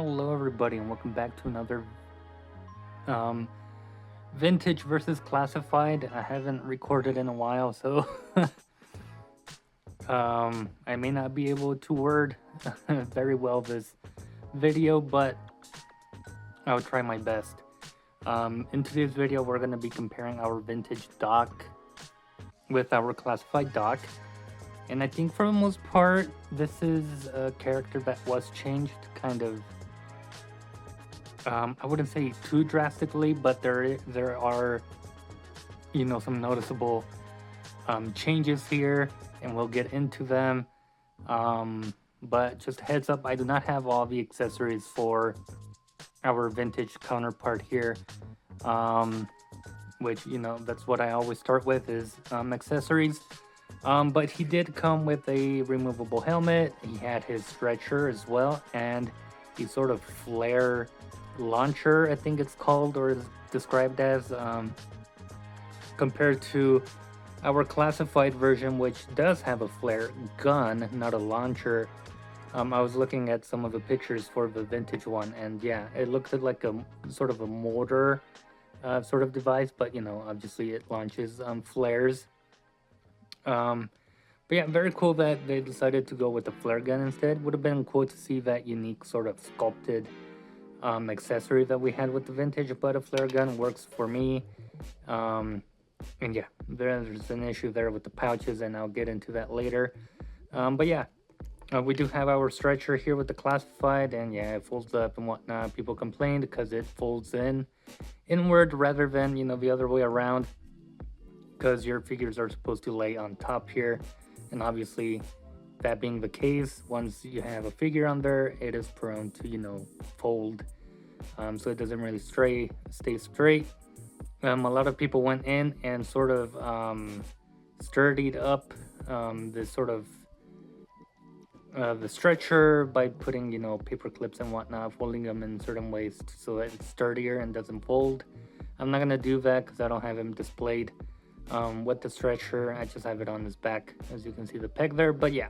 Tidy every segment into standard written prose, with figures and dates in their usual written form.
Hello everybody and welcome back to another um vintage versus classified. I haven't recorded in a while, so I may not be able to word very well this video, but I'll try my best. In today's video we're going to be comparing our vintage dock with our classified dock. And I think for the most part this is a character that was changed kind of I wouldn't say too drastically, but there are, some noticeable changes here, and we'll get into them. But just heads up, I do not have all the accessories for our vintage counterpart here, which, that's what I always start with is accessories. But he did come with a removable helmet. He had his stretcher as well, and the sort of flare launcher, I think it's called or is described as, compared to our classified version, which does have a flare gun, not a launcher. I was looking at some of the pictures for the vintage one, and yeah, it looked like a sort of a mortar sort of device, but obviously it launches flares. But yeah, very cool that they decided to go with the flare gun instead. Would have been cool to see that unique sort of sculpted accessory that we had with the vintage, but a flare gun works for me. And yeah, there's an issue there with the pouches, and I'll get into that later. But yeah, we do have our stretcher here with the classified, and yeah, it folds up and whatnot. People complained because it folds inward rather than the other way around, because your figures are supposed to lay on top here, and obviously that being the case, once you have a figure on there, it is prone to fold, so it doesn't really stay straight. A lot of people went in and sort of sturdied up this sort of the stretcher by putting paper clips and whatnot, folding them in certain ways so that it's sturdier and doesn't fold. I'm not gonna do that because I don't have him displayed with the stretcher. I just have it on his back, as you can see the peg there. But yeah,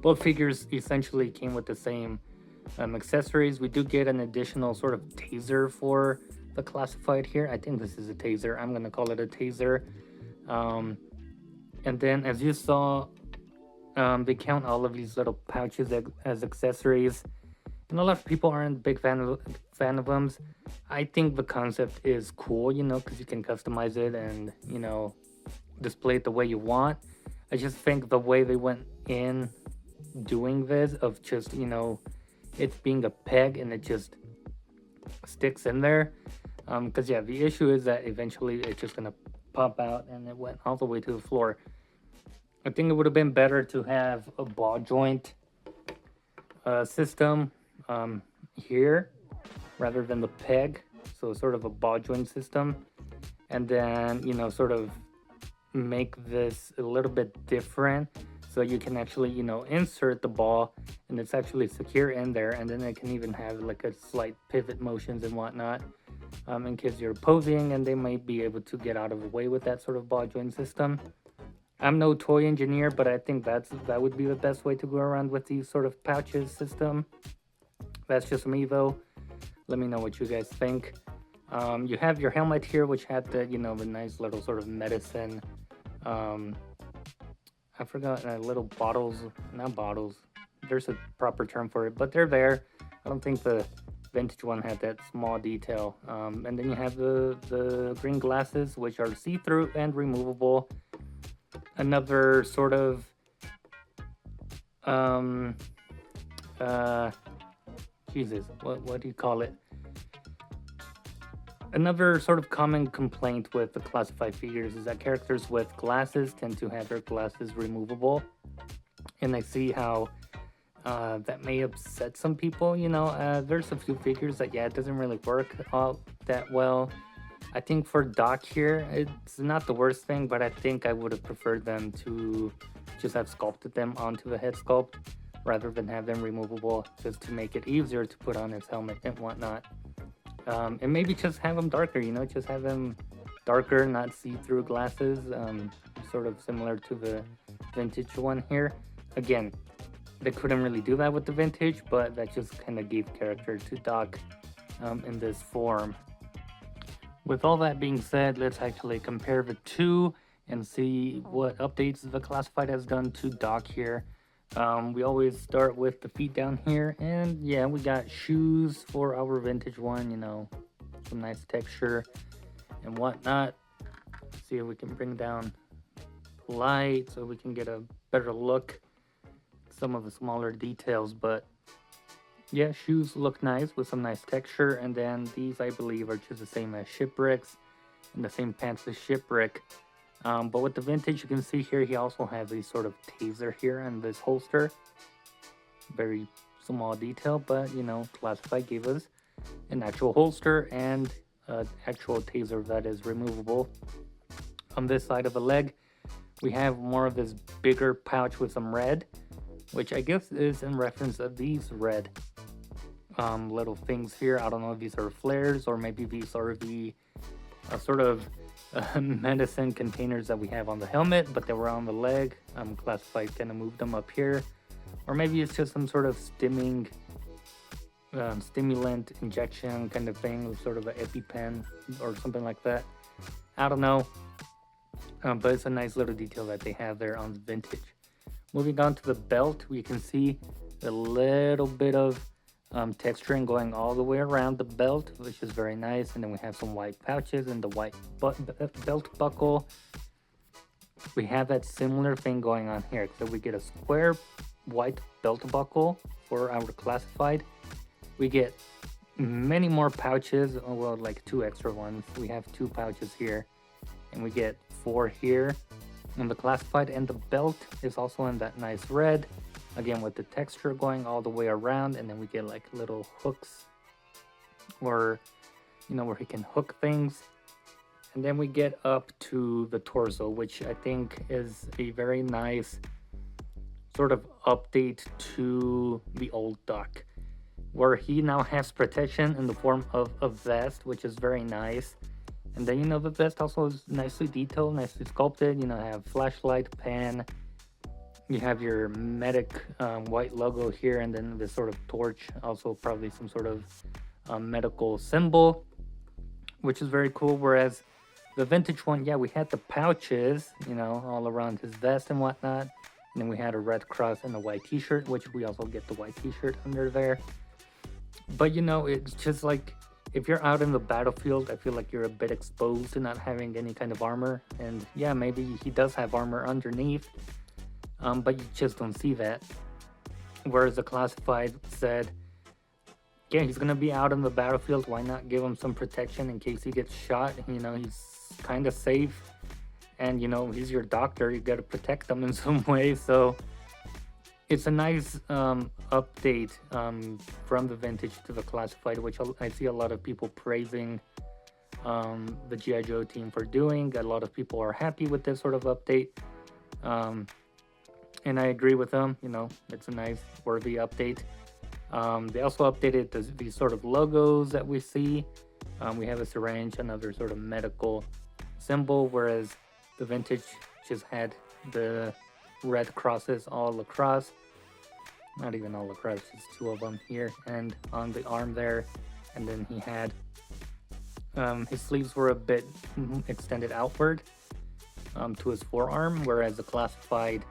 both figures essentially came with the same accessories. We do get an additional sort of taser for the classified here. I think this is a taser. I'm gonna call it a taser. And then, as you saw, they count all of these little pouches as accessories, and a lot of people aren't a big fan of them. I think the concept is cool, because you can customize it and display it the way you want. I just think the way they went in doing this, of just it being a peg and it just sticks in there, because yeah, the issue is that eventually it's just gonna pop out, and it went all the way to the floor. I think it would have been better to have a ball joint system here rather than the peg, so sort of a ball joint system, and then sort of make this a little bit different, so you can actually insert the ball and it's actually secure in there, and then it can even have like a slight pivot motions and whatnot, in case you're posing, and they might be able to get out of the way with that sort of ball joint system. I'm no toy engineer, but I think that would be the best way to go around with these sort of pouches system. That's just me though. Let me know what you guys think. You have your helmet here, which had the the nice little sort of medicine. I forgot, little bottles, not bottles. There's a proper term for it, but they're there. I don't think the vintage one had that small detail. And then you have the green glasses, which are see-through and removable. Another sort of Jesus, what do you call it? Another sort of common complaint with the classified figures is that characters with glasses tend to have their glasses removable, and I see how that may upset some people. There's a few figures that it doesn't really work all that well. I think for Doc here, it's not the worst thing, but I think I would have preferred them to just have sculpted them onto the head sculpt rather than have them removable, just to make it easier to put on his helmet and whatnot. And maybe just have them darker, just have them darker, not see-through glasses, sort of similar to the vintage one here. Again, They couldn't really do that with the vintage, but that just kind of gave character to Doc in this form. With all that being said, let's actually compare the two and see what updates the Classified has done to Doc here. We always start with the feet down here, and yeah, we got shoes for our vintage one, you know, some nice texture and whatnot. See if we can bring down light so we can get a better look at some of the smaller details. But yeah, shoes look nice with some nice texture, and then these I believe are just the same as Shipwrecks and the same pants as Shipwreck. But with the vintage, you can see here he also has a sort of taser here in this holster. Very small detail, but you know, Classified gave us an actual holster and an actual taser that is removable. On this side of the leg, we have more of this bigger pouch with some red, which I guess is in reference of these red little things here. I don't know if these are flares or maybe these are the sort of medicine containers that we have on the helmet, but they were on the leg. Classified kind of moved them up here, or maybe it's just some sort of stimulant injection kind of thing, sort of an EpiPen or something like that. I don't know, but it's a nice little detail that they have there on the vintage. Moving on to the belt, we can see a little bit of texturing going all the way around the belt, which is very nice. And then we have some white pouches and the white belt buckle. We have that similar thing going on here. So we get a square white belt buckle for our Classified. We get many more pouches, well, like 2 extra ones. We have 2 pouches here, and we get 4 here on the Classified. And the belt is also in that nice red, again with the texture going all the way around. And then we get like little hooks, or you know, where he can hook things. And then we get up to the torso, which I think is a very nice sort of update to the old Doc, where he now has protection in the form of a vest, which is very nice. And then, you know, the vest also is nicely detailed, nicely sculpted. You know, have flashlight, pen, you have your medic white logo here, and then this sort of torch, also probably some sort of medical symbol, which is very cool. Whereas the vintage one, yeah, we had the pouches, you know, all around his vest and whatnot. And then we had a red cross and a white t-shirt, which we also get the white t-shirt under there. But, you know, it's just like, if you're out in the battlefield, I feel like you're a bit exposed to not having any kind of armor. And yeah, maybe he does have armor underneath, but you just don't see that. Whereas the Classified said, yeah, he's gonna be out in the battlefield, why not give him some protection in case he gets shot? You know, he's kind of safe, and you know, he's your doctor, you gotta protect him in some way. So it's a nice update from the vintage to the Classified, which I see a lot of people praising the G.I. Joe team for doing. A lot of people are happy with this sort of update, and I agree with them. You know, it's a nice, worthy update. They also updated these sort of logos that we see. We have a syringe, another sort of medical symbol, whereas the vintage just had the red crosses all across. Not even all across, just 2 of them here and on the arm there. And then he had his sleeves were a bit extended outward to his forearm, whereas the Classified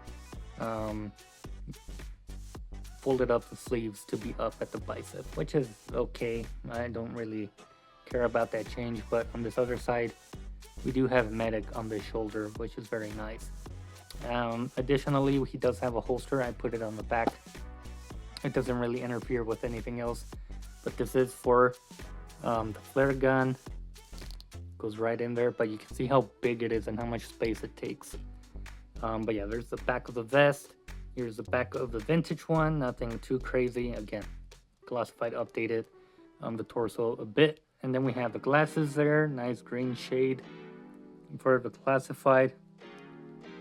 folded up the sleeves to be up at the bicep, which is okay. I don't really care about that change. But on this other side, we do have medic on the shoulder, which is very nice. Additionally, he does have a holster. I put it on the back. It doesn't really interfere with anything else, but this is for the flare gun. Goes right in there, but you can see how big it is and how much space it takes. But yeah, there's the back of the vest. Here's the back of the vintage one. Nothing too crazy. Again, Classified updated the torso a bit. And then we have the glasses there. Nice green shade for the Classified.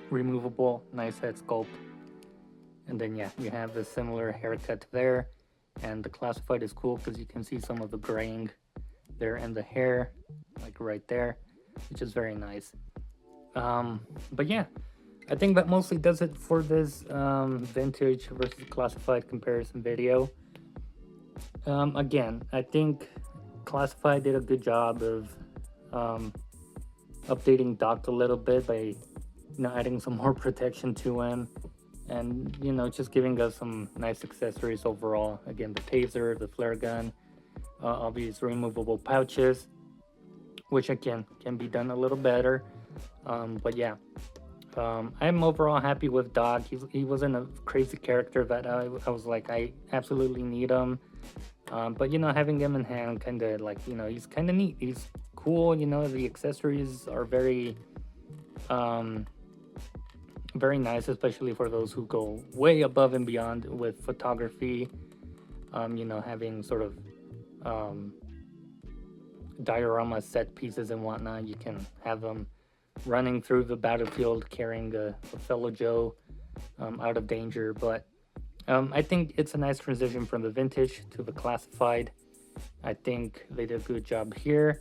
Removable, nice head sculpt. And then yeah, you have the similar haircut there. And the Classified is cool because you can see some of the graying there in the hair, like right there, which is very nice. But yeah, I think that mostly does it for this vintage versus classified comparison video. Again, I think classified did a good job of um, updating Doc a little bit by adding some more protection to him, and just giving us some nice accessories overall. Again, the taser, the flare gun, all these removable pouches, which again can be done a little better. But yeah, I'm overall happy with Doc. He wasn't a crazy character that I was like, I absolutely need him. But having him in hand, kind of like, he's kind of neat. He's cool. The accessories are um, very nice, especially for those who go way above and beyond with photography. Having sort of um, diorama set pieces and whatnot. You can have them running through the battlefield carrying a fellow Joe out of danger. But I think it's a nice transition from the vintage to the classified. I think they did a good job here.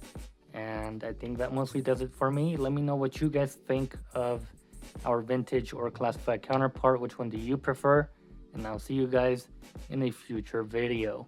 And I think that mostly does it for me. Let me know what you guys think of our vintage or classified counterpart. Which one do you prefer? And I'll see you guys in a future video.